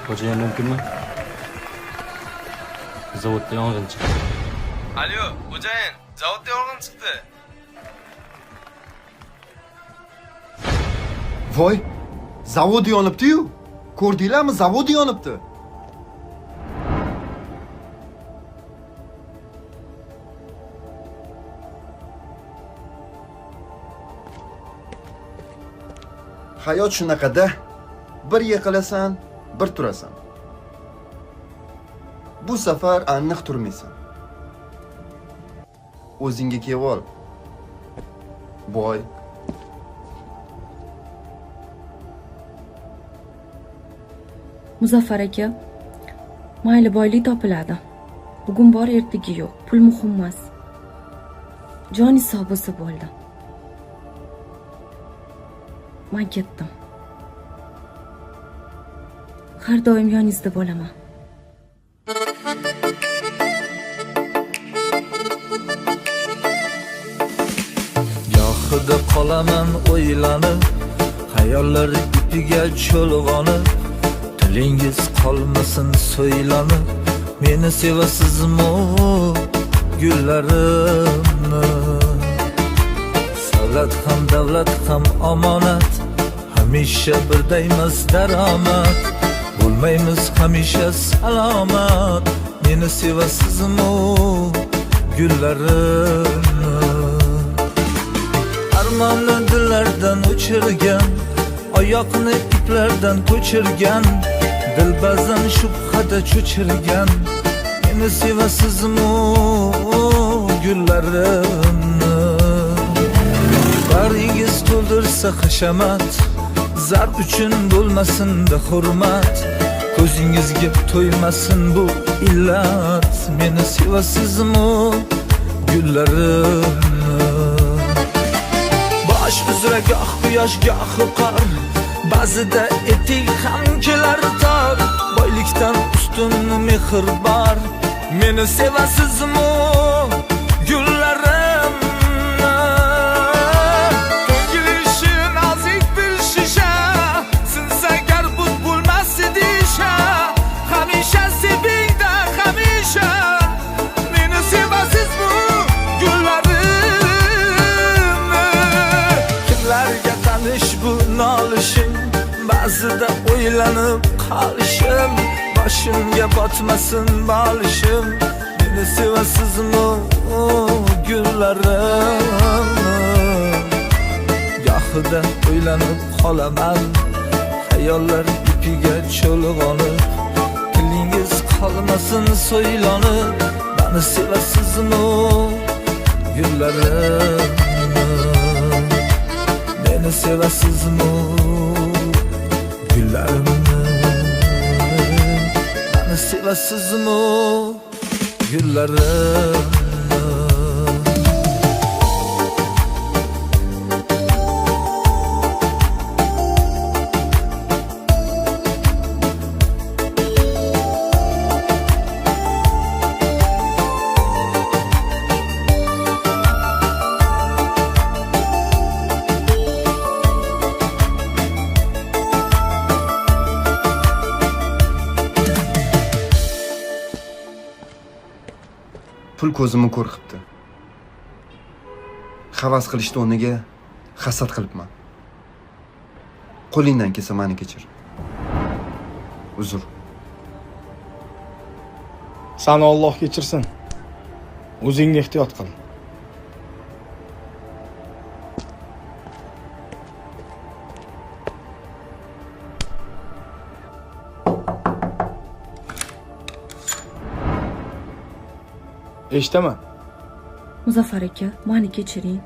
Xo'jayin mumkinmi? Zavodda yong'in chiqdi. Alo, xo'jayin, zavodda yong'in chiqdi. Voy, zavod yonibdi-yu. Ko'rdinglarmi, zavod yonibdi. Hayot shunaqada. Bir yiqilasan, bir turasan. Bu safar aniq turmaysan. O'zingga kelib ol. Boy. Muzaffar aka, mayli boylik topiladi. Bugun bor, ertaga yo'q. Pul muhim emas. Jon hisobisi bo'ldi. Men ketdim. Har doim yoningizda bo'laman. Gohida qolaman o'ylanib, xayollar ipiga cho'lg'onib, tilingiz qolmasin so'ylanib, meni sevasizmi gullarimni? Savlat ham davlat ham omonat, hamisha birdaymiz daromad, bo'lmaymiz hamisha salomat, meni sevasizmi gullarimni? Armonni dillardan o'chirgan, oyoqni iplardan ko'chirgan, dil ba'zan shubhada cho'chirgan, meni sevasizmi gullarimni? Baringiz to'ldirsa hashamat, zar uchun bo'lmasin-da hurmat, ko'zingizga to'ymasin bu illat, meni sevasizmi gullarimni? Bosh uzra goh quyosh goh qor, ba'zida etik ham kelar tor, boylikdan ustun mehr bor, meni sevasizmi gullarimni? To'ngilishi nozik bir shisha, sinsa gar but bo'lmas idisha, hamisha sevingda hamisha, meni sevasizmi gullarimni? Kimlarga tanish bu nolishim, ba'zida o'ylanib qolishim, boshimga botmasin bolishim, meni sevasizmi gullarimni? Gohida o'ylanib qolaman, xayollar ipiga cho'lg'onib, tilingiz qolmasin so'ylanib, meni sevasizmi gullarimni? Meni sevasizmi gullarimni? Meni sevasizmi gullarimni? Pul ko'zimni ko'r qilibdi. Havas qilishni o'rniga hasad qilibman. Qo'lingdan kelsa meni kechir. Uzr. Sani Alloh kechirsin. O'zingni ehtiyot qil. Eshitaman. Muzaffar aka, meni kechiring.